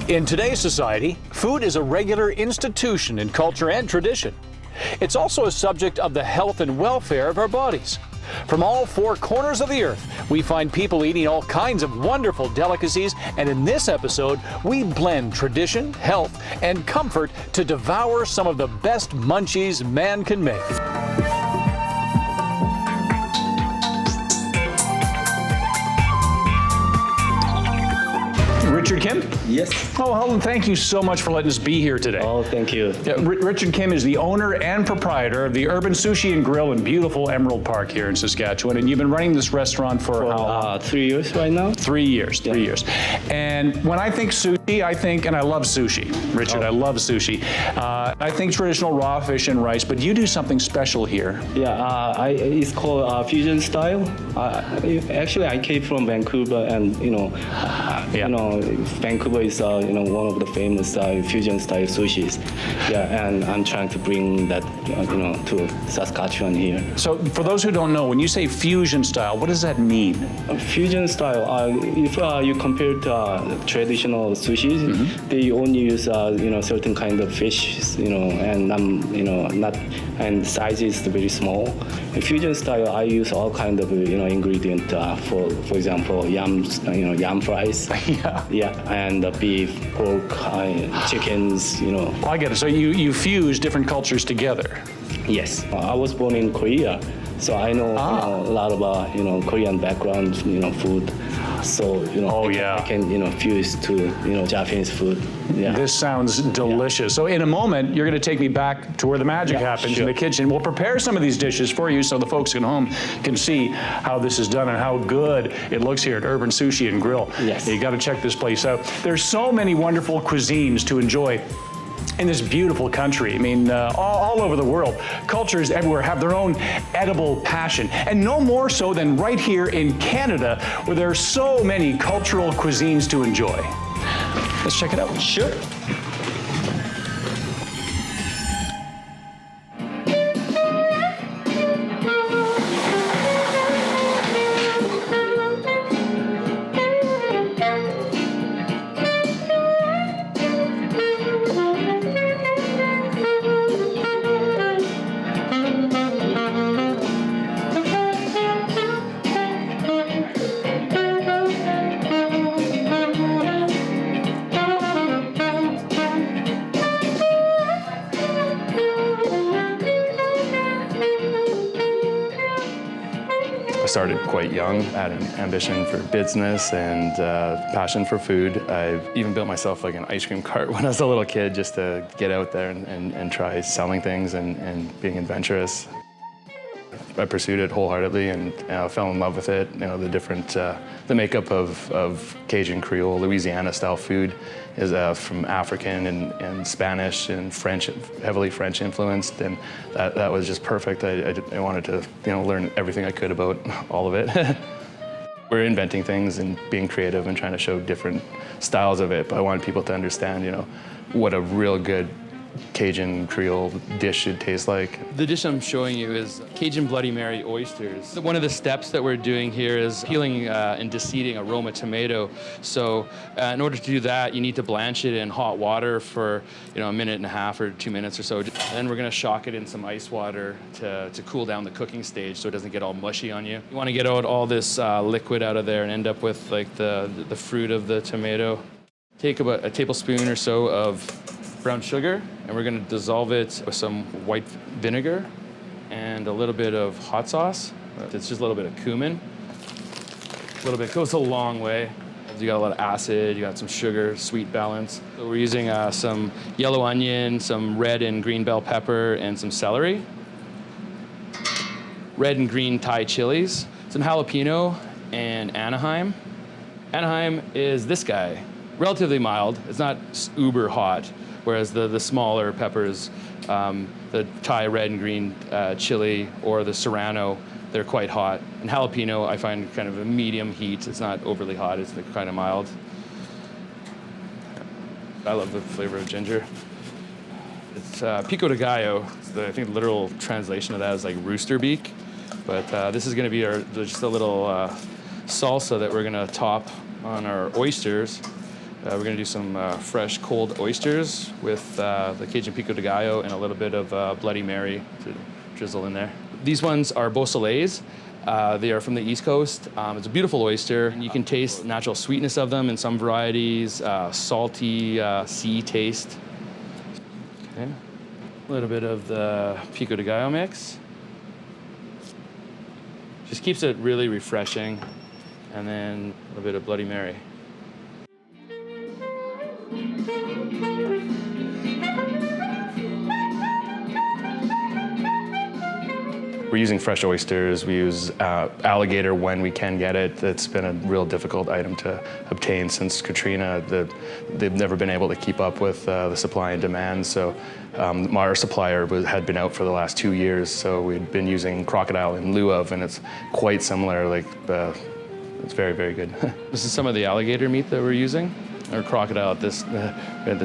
In today's society, food is a regular institution in culture and tradition. It's also a subject of the health and welfare of our bodies. From all four corners of the earth, we find people eating all kinds of wonderful delicacies, and in this episode, we blend tradition, health, and comfort to devour some of the best munchies man can make. Richard Kim? Yes. Oh, Helen, thank you so much for letting us be here today. Oh, thank you. Richard Kim is the owner and proprietor of the Urban Sushi and Grill in beautiful Emerald Park here in Saskatchewan, and you've been running this restaurant for how long? 3 years right now. 3 years, Yeah. 3 years. And when I think sushi, and I love sushi, Richard, I love sushi. I think traditional raw fish and rice, but you do something special here. Yeah, it's called fusion style. Actually, I came from Vancouver, and Vancouver is one of the famous fusion style sushis. Yeah, and I'm trying to bring that to Saskatchewan here. So for those who don't know, when you say fusion style, what does that mean? Fusion style, if you compare to traditional sushis, they only use certain kind of fish, and and size is very small. In fusion style, I use all kind of ingredient for example, yam fries. Yeah, and beef, pork, chickens. I get it. So you fuse different cultures together. Yes, I was born in Korea, so I know a lot about Korean background, food. So I can fuse to Japanese food. Yeah. This sounds delicious. So in a moment, you're going to take me back to where the magic happens in the kitchen. We'll prepare some of these dishes for you so the folks at home can see how this is done and how good it looks here at Urban Sushi and Grill. Yes. You got to check this place out. There's so many wonderful cuisines to enjoy in this beautiful country. I mean, all over the world, cultures everywhere have their own edible passion, and no more so than right here in Canada, where there are so many cultural cuisines to enjoy. Let's check it out. Sure. I started quite young. I had an ambition for business and passion for food. I even built myself like an ice cream cart when I was a little kid just to get out there and try selling things and being adventurous. I pursued it wholeheartedly and fell in love with it. The makeup of Cajun Creole, Louisiana-style food is from African and Spanish and French, heavily French influenced, and that was just perfect. I wanted to learn everything I could about all of it. We're inventing things and being creative and trying to show different styles of it, but I wanted people to understand, what a real good Cajun Creole dish should taste like. The dish I'm showing you is Cajun Bloody Mary oysters. One of the steps that we're doing here is peeling and deseeding a Roma tomato. So in order to do that, you need to blanch it in hot water for a minute and a half or 2 minutes or so. Then we're going to shock it in some ice water to cool down the cooking stage so it doesn't get all mushy on you. You want to get out all this liquid out of there and end up with like the fruit of the tomato. Take about a tablespoon or so of brown sugar, and we're going to dissolve it with some white vinegar and a little bit of hot sauce. It's just a little bit of cumin. A little bit goes a long way. You got a lot of acid, you got some sugar, sweet balance. So we're using some yellow onion, some red and green bell pepper, and some celery. Red and green Thai chilies, some jalapeno, and Anaheim. Anaheim is this guy, relatively mild. It's not uber hot. Whereas the smaller peppers, the Thai red and green chili or the Serrano, they're quite hot. And jalapeno, I find kind of a medium heat. It's not overly hot, it's kind of mild. I love the flavor of ginger. It's pico de gallo. I think the literal translation of that is like rooster beak. But this is gonna be just a little salsa that we're gonna top on our oysters. We're gonna do some fresh cold oysters with the Cajun pico de gallo and a little bit of Bloody Mary to drizzle in there. These ones are Beausoleils. They are from the East Coast. It's a beautiful oyster. You can taste natural sweetness of them in some varieties, salty sea taste. Okay. A little bit of the pico de gallo mix. Just keeps it really refreshing. And then a little bit of Bloody Mary. We're using fresh oysters. We use alligator when we can get it. It's been a real difficult item to obtain since Katrina. They've never been able to keep up with the supply and demand. So our supplier had been out for the last 2 years. So we'd been using crocodile in lieu of, and it's quite similar. Like it's very, very good. This is some of the alligator meat that we're using, or crocodile at this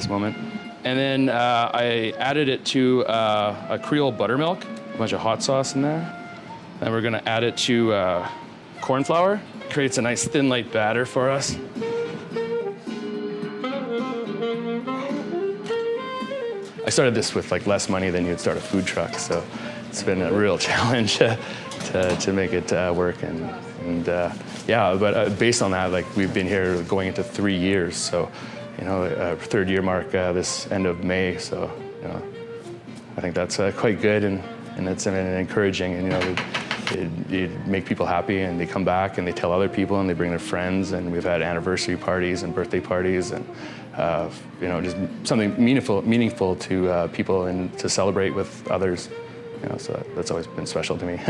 moment. And then I added it to a Creole buttermilk. A bunch of hot sauce in there. And we're gonna add it to corn flour. Creates a nice thin, light batter for us. I started this with like less money than you'd start a food truck, so it's been a real challenge to make it work. And yeah, but based on that, like we've been here going into 3 years, so you know, 3rd year mark this end of May. So you know, I think that's quite good, and it's encouraging, and you know, you make people happy, and they come back and they tell other people, and they bring their friends, and we've had anniversary parties and birthday parties, and you know, just something meaningful to people and to celebrate with others. You know, so that's always been special to me.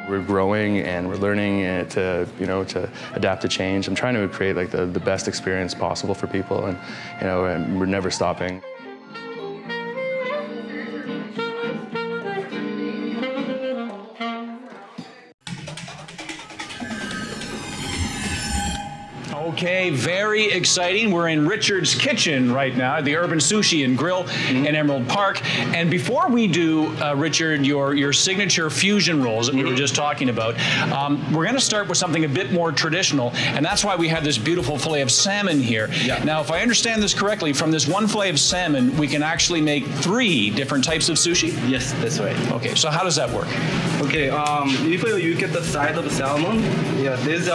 We're growing and we're learning to adapt to change. I'm trying to create like the best experience possible for people, and you know, and we're never stopping. Okay, very exciting. We're in Richard's Kitchen right now, the Urban Sushi and Grill in Emerald Park. And before we do, Richard, your signature fusion rolls that we were just talking about, we're going to start with something a bit more traditional, and that's why we have this beautiful fillet of salmon here. Yeah. Now, if I understand this correctly, from this one fillet of salmon, we can actually make 3 different types of sushi? Yes, that's right. Okay, so how does that work? Okay, if you get the side of salmon, yeah, there's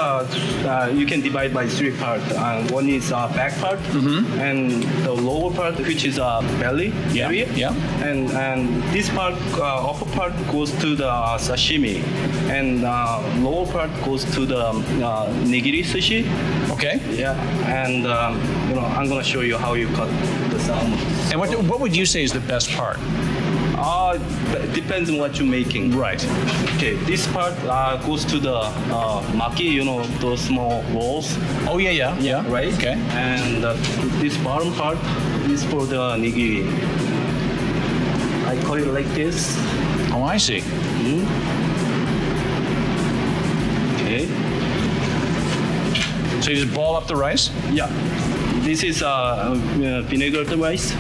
you can divide by 3 parts. One is back part, and the lower part, which is belly area. Yeah. And this part, upper part, goes to the sashimi, and lower part goes to the nigiri sushi. Okay. Yeah. And you know, I'm gonna show you how you cut the salmon. And what would you say is the best part? Depends on what you're making. Right. Okay, this part goes to the maki, you know, those small rolls. Oh, yeah. Right? Okay. And this bottom part is for the nigiri. I cut it like this. Oh, I see. Okay. So you just ball up the rice? Yeah. This is vinegar rice.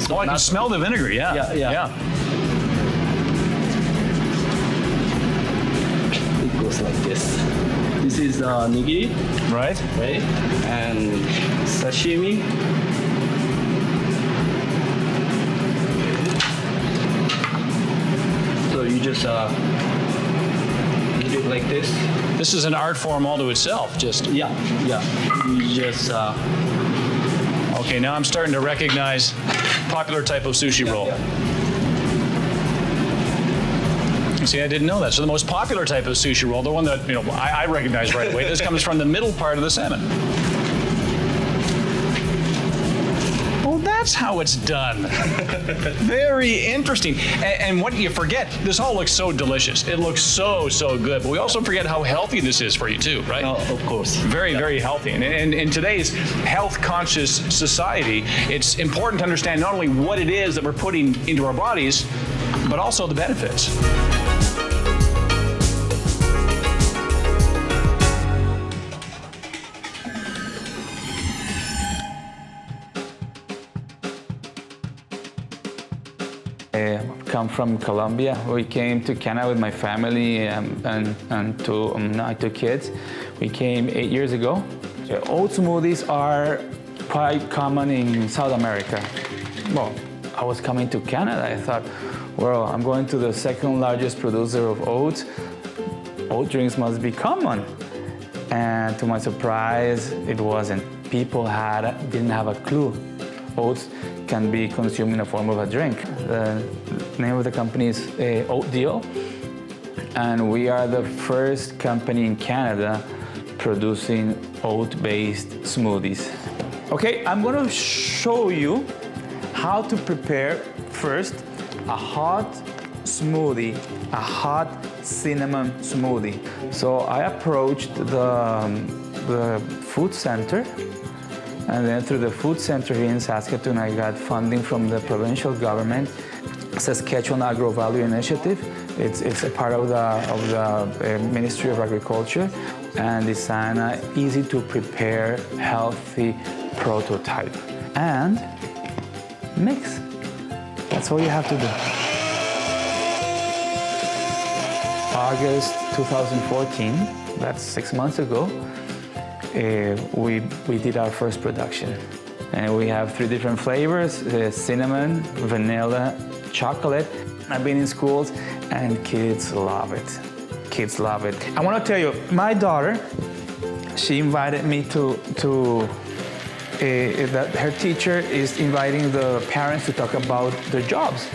So I can smell the vinegar, yeah. Yeah. It goes like this. This is nigiri. Right. And sashimi. So you just do it like this. This is an art form all to itself, just. Yeah. You just. Okay, now I'm starting to recognize popular type of sushi roll. See, I didn't know that. So the most popular type of sushi roll, the one that I recognize right away, this comes from the middle part of the salmon. Oh, that's how it's done. Very interesting. And what you forget, this all looks so delicious. It looks so good. But we also forget how healthy this is for you too, right? Oh, of course. Very healthy. And in today's health-conscious society, it's important to understand not only what it is that we're putting into our bodies, but also the benefits. I come from Colombia. We came to Canada with my family and two kids. We came 8 years ago. Oat smoothies are quite common in South America. Well, I was coming to Canada. I thought, well, I'm going to the second largest producer of oats. Oat drinks must be common. And to my surprise, it wasn't. People didn't have a clue. Oats can be consumed in the form of a drink. The name of the company is Oatdeal, and we are the first company in Canada producing oat-based smoothies. Okay, I'm gonna show you how to prepare first a hot smoothie, a hot cinnamon smoothie. So I approached the food center, and then through the food center here in Saskatoon, I got funding from the provincial government, Saskatchewan Agro Value Initiative. It's a part of the Ministry of Agriculture, and design an easy to prepare, healthy prototype. And mix. That's all you have to do. August 2014, that's 6 months ago, we did our first production. And we have 3 different flavors, cinnamon, vanilla, chocolate. I've been in schools and kids love it. Kids love it. I want to tell you, my daughter, she invited me that her teacher is inviting the parents to talk about their jobs.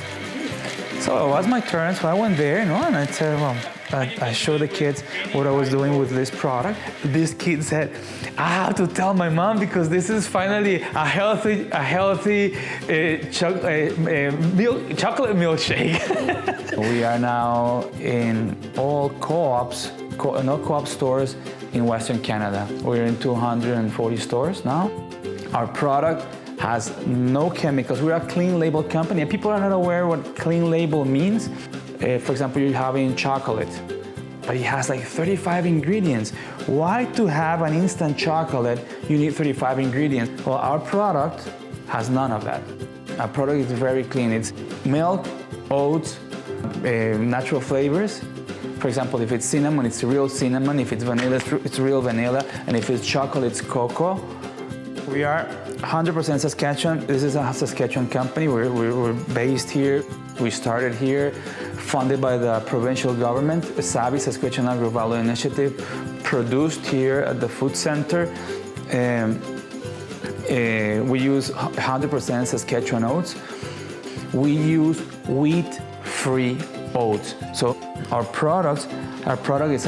So it was my turn, so I went there, and I said, well, I showed the kids what I was doing with this product. This kid said, I have to tell my mom because this is finally a healthy chocolate milkshake. We are now in all co-op stores in Western Canada. We're in 240 stores now. Our product has no chemicals. We're a clean label company, and people are not aware what clean label means. For example, you're having chocolate, but it has like 35 ingredients. Why to have an instant chocolate, you need 35 ingredients? Well, our product has none of that. Our product is very clean. It's milk, oats, natural flavors. For example, if it's cinnamon, it's real cinnamon. If it's vanilla, it's real vanilla. And if it's chocolate, it's cocoa. We are 100% Saskatchewan. This is a Saskatchewan company. We're based here. We started here, funded by the provincial government, SAVI, Saskatchewan Agro Value Initiative, produced here at the food center. We use 100% Saskatchewan oats. We use wheat-free oats. So our product is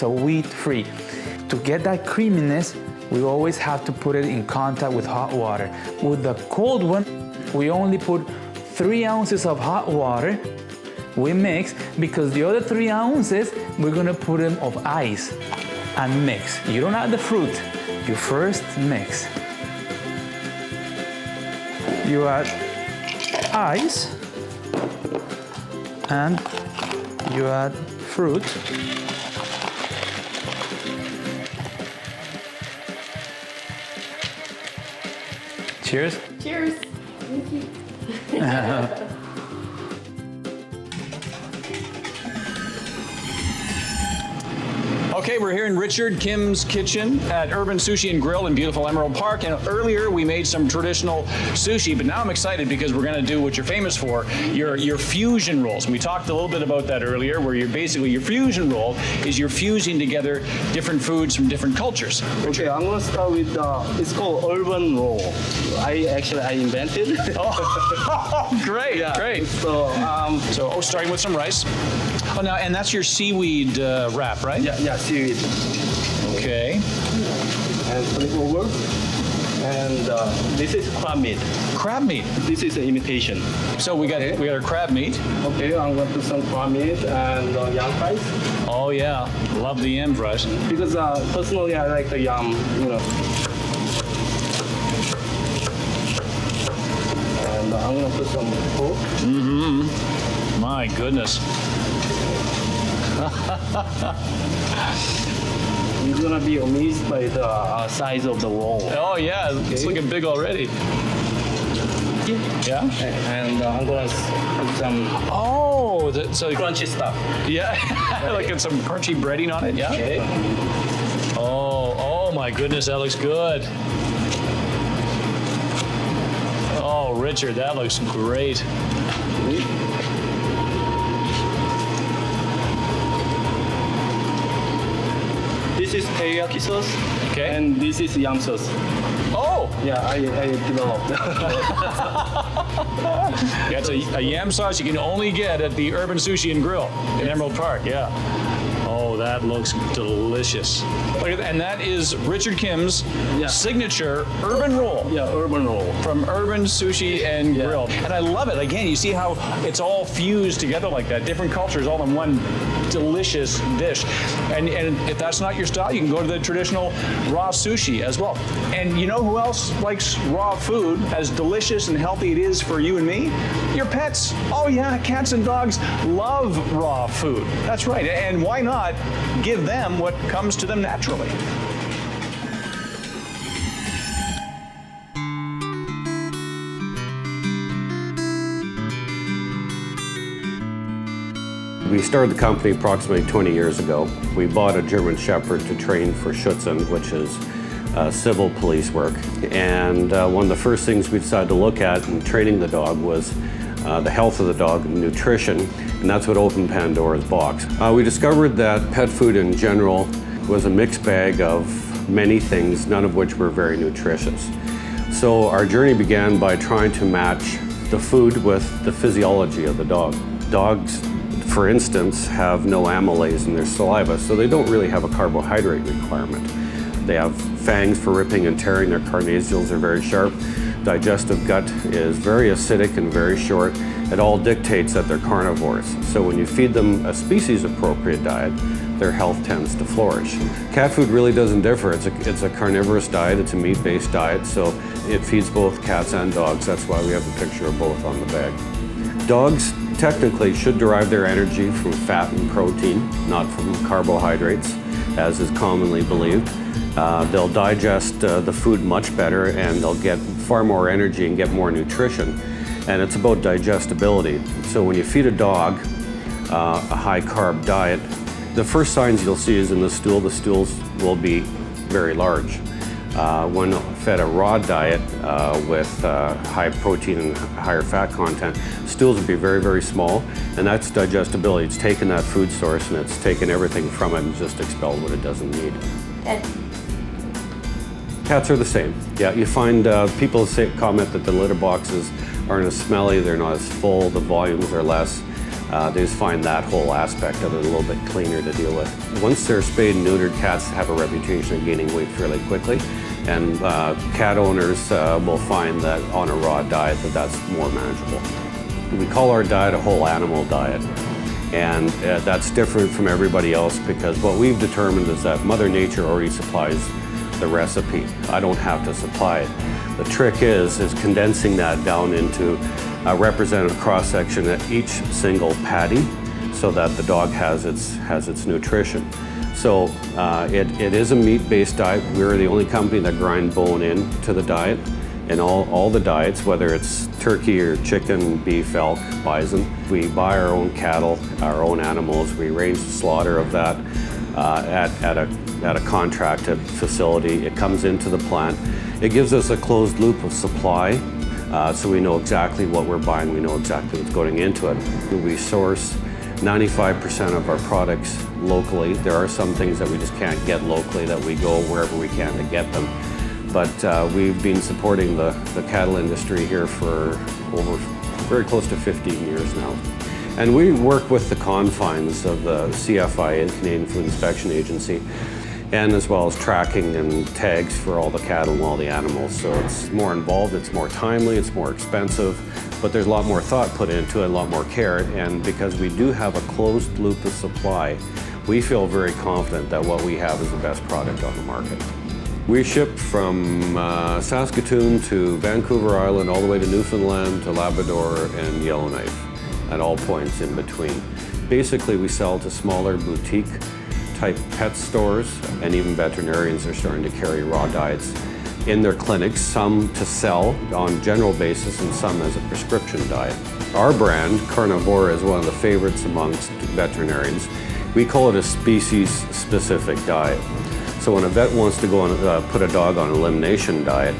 a wheat-free. To get that creaminess, we always have to put it in contact with hot water. With the cold one, we only put 3 ounces of hot water. We mix, because the other 3 ounces, we're gonna put them of ice and mix. You don't add the fruit, you first mix. You add ice and you add fruit. Cheers. Cheers. Thank you. Okay, we're here in Richard Kim's kitchen at Urban Sushi and Grill in beautiful Emerald Park. And earlier we made some traditional sushi, but now I'm excited because we're going to do what you're famous for, your fusion rolls. And we talked a little bit about that earlier, where you're basically, your fusion roll is you're fusing together different foods from different cultures. Okay, I'm gonna start with it's called urban roll. I invented. Oh, great, Yeah. great. So starting with some rice. Oh, now, and that's your seaweed wrap, right? yeah, seaweed. Okay. And flip over. And this is crab meat. Crab meat. This is an imitation. So we got our crab meat. Okay, I'm going to put some crab meat and yam fries. Oh yeah, love the yam fries. Because personally, I like the yam, And I'm going to put some pork. Mm-hmm. My goodness. You're gonna be amazed by the size of the roll. Oh yeah, it's looking big already. turkey. Yeah. And I'm gonna put some Oh, so crunchy stuff. yeah, like it's some crunchy breading on it. Yeah. Okay. Oh my goodness, that looks good. Oh, Richard, that looks great. This is teriyaki sauce. Okay. And this is yam sauce. Oh, Yeah, I developed. that's a yam sauce you can only get at the Urban Sushi and Grill in Emerald Park. Yeah. Oh, that looks delicious. Look at that. And that is Richard Kim's signature urban roll. Yeah, urban roll. From Urban Sushi and Grill. And I love it. Again, you see how it's all fused together like that. Different cultures all in one delicious dish. And if that's not your style, you can go to the traditional raw sushi as well. And you know who else likes raw food, as delicious and healthy it is for you and me? Your pets. Oh yeah, cats and dogs love raw food. That's right. And why not give them what comes to them naturally? We started the company approximately 20 years ago. We bought a German Shepherd to train for Schützen, which is civil police work. And one of the first things we decided to look at in training the dog was the health of the dog and nutrition, and that's what opened Pandora's Box. We discovered that pet food in general was a mixed bag of many things, none of which were very nutritious. So our journey began by trying to match the food with the physiology of the dog. Dogs, for instance, have no amylase in their saliva, so they don't really have a carbohydrate requirement. They have fangs for ripping and tearing, their carnassials are very sharp. Digestive gut is very acidic and very short. It all dictates that they're carnivores. So when you feed them a species-appropriate diet, their health tends to flourish. Cat food really doesn't differ. It's a carnivorous diet, it's a meat-based diet, so it feeds both cats and dogs. That's why we have the picture of both on the bag. Dogs technically should derive their energy from fat and protein, not from carbohydrates, as is commonly believed. They'll digest the food much better, and they'll get far more energy and get more nutrition. And it's about digestibility. So when you feed a dog a high-carb diet, the first signs you'll see is in the stool. The stools will be very large. When fed a raw diet with high protein and higher fat content, stools will be very, very small, and that's digestibility. It's taken that food source and it's taken everything from it and just expelled what it doesn't need. Cats are the same. Yeah, you find people comment that the litter boxes aren't as smelly, they're not as full, the volumes are less. They just find that whole aspect of it a little bit cleaner to deal with. Once they're spayed and neutered, cats have a reputation of gaining weight fairly quickly, and cat owners will find that on a raw diet that's more manageable. We call our diet a whole animal diet, and that's different from everybody else because what we've determined is that Mother Nature already supplies the recipe. I don't have to supply it. The trick is condensing that down into a representative cross-section at each single patty so that the dog has its nutrition. So it is a meat-based diet. We're the only company that grind bone into the diet. In all the diets, whether it's turkey or chicken, beef, elk, bison, we buy our own cattle, our own animals. We arrange the slaughter of that at a contracted facility. It comes into the plant. It gives us a closed loop of supply, so we know exactly what we're buying. We know exactly what's going into it. We source 95% of our products locally. There are some things that we just can't get locally that we go wherever we can to get them. But we've been supporting the cattle industry here for very close to 15 years now. And we work with the confines of the CFIA, the Canadian Food Inspection Agency, and as well as tracking and tags for all the cattle and all the animals. So it's more involved, it's more timely, it's more expensive, but there's a lot more thought put into it, a lot more care. And because we do have a closed loop of supply, we feel very confident that what we have is the best product on the market. We ship from Saskatoon to Vancouver Island, all the way to Newfoundland, to Labrador and Yellowknife, at all points in between. Basically, we sell to smaller boutique type pet stores, and even veterinarians are starting to carry raw diets in their clinics, some to sell on general basis and some as a prescription diet. Our brand, Carnivora, is one of the favorites amongst veterinarians. We call it a species-specific diet. So when a vet wants to go and put a dog on an elimination diet,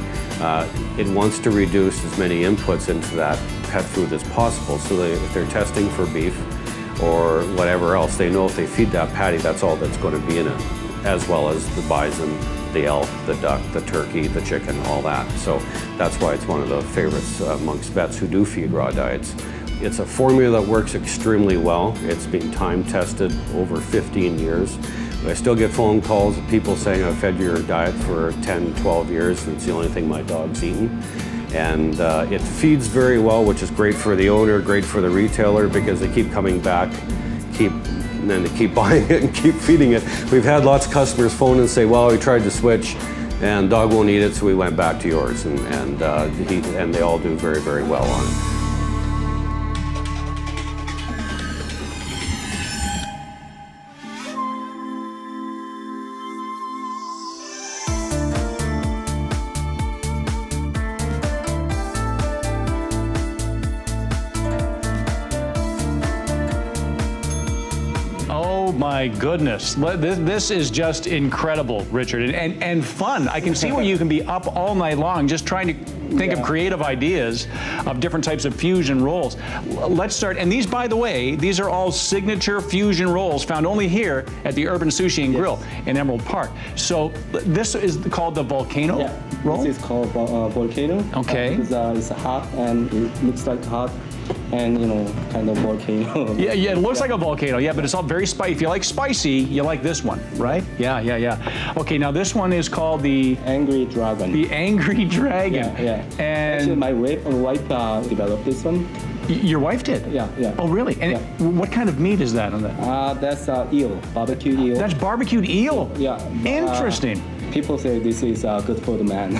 it wants to reduce as many inputs into that pet food as possible. So if they're testing for beef or whatever else, they know if they feed that patty, that's all that's going to be in it, as well as the bison, the elk, the duck, the turkey, the chicken, all that. So that's why it's one of the favorites amongst vets who do feed raw diets. It's a formula that works extremely well. It's been time tested over 15 years. I still get phone calls of people saying, I've fed your diet for 10, 12 years, and it's the only thing my dog's eaten. And it feeds very well, which is great for the owner, great for the retailer, because they keep coming back, and then they keep buying it and keep feeding it. We've had lots of customers phone and say, well, we tried to switch and dog won't eat it, so we went back to yours. And they all do very, very well on it. My goodness, this is just incredible, Richard, and fun. I can see where you can be up all night long just trying to think of creative ideas of different types of fusion rolls. Let's start, and these, by the way, these are all signature fusion rolls found only here at the Urban Sushi and Grill in Emerald Park. So this is called the Volcano roll? This is called Volcano. Okay. It's hot and it looks like hot. And kind of volcano. Yeah, it looks like a volcano. Yeah, but it's all very spicy. If you like spicy, you like this one, right? Yeah. Okay, now this one is called the Angry Dragon. The Angry Dragon. Yeah. And actually, my wife developed this one. Your wife did? Yeah. Oh, really? And what kind of meat is that on that? That's eel, barbecue eel. That's barbecued eel. Yeah. Interesting. People say this is good for the man.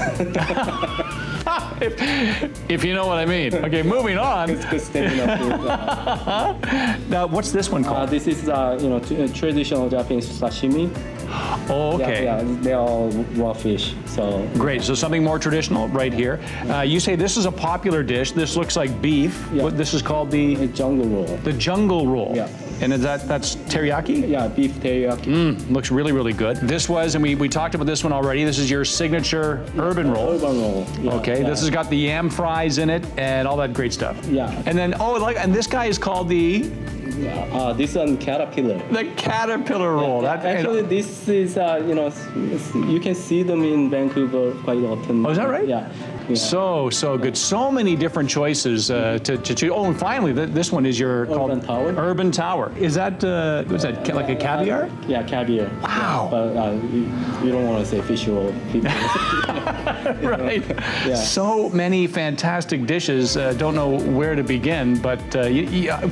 if you know what I mean. Okay, moving on. It's good stepping up with, Now, what's this one called? this is traditional Japanese sashimi. Oh, okay. Yeah, they're all raw fish. So great. So something more traditional right here. You say this is a popular dish. This looks like beef. Yeah. What, this is called the jungle roll. The jungle roll. Yeah. And is that's teriyaki? Yeah, beef teriyaki. Looks really, really good. This was, and we talked about this one already. This is your signature urban roll. Urban roll. Yeah, okay. This has got the yam fries in it and all that great stuff. Yeah. And then and this guy is called the. This one caterpillar. The caterpillar roll. Actually, this is you can see them in Vancouver quite often. Oh, is that right? Yeah. So good. So many different choices to choose. Oh, and finally, this one is your Urban Tower. Urban Tower. Is that was that like a caviar? Yeah, caviar. Wow. But you don't want to say fish roll. Right. Yeah. So many fantastic dishes. Don't know where to begin, but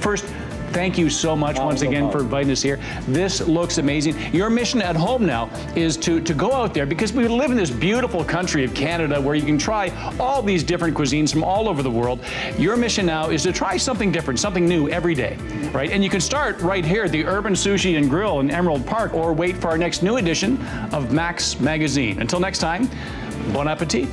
first. Thank you so much once again for inviting us here. This looks amazing. Your mission at home now is to go out there, because we live in this beautiful country of Canada where you can try all these different cuisines from all over the world. Your mission now is to try something different, something new every day, right? And you can start right here at the Urban Sushi and Grill in Emerald Park, or wait for our next new edition of Max Magazine. Until next time, bon appetit.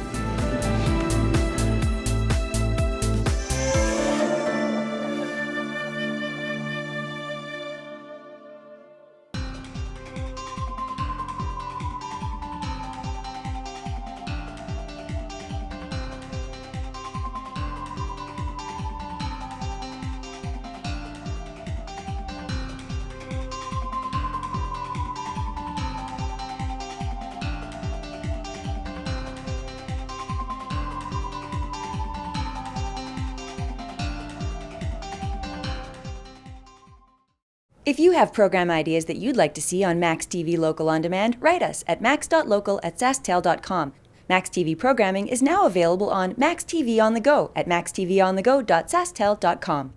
If you have program ideas that you'd like to see on MaxTV Local On Demand, write us at max.local@sasktel.com. MaxTV programming is now available on MaxTV on the Go at maxtvonthego.sasktel.com.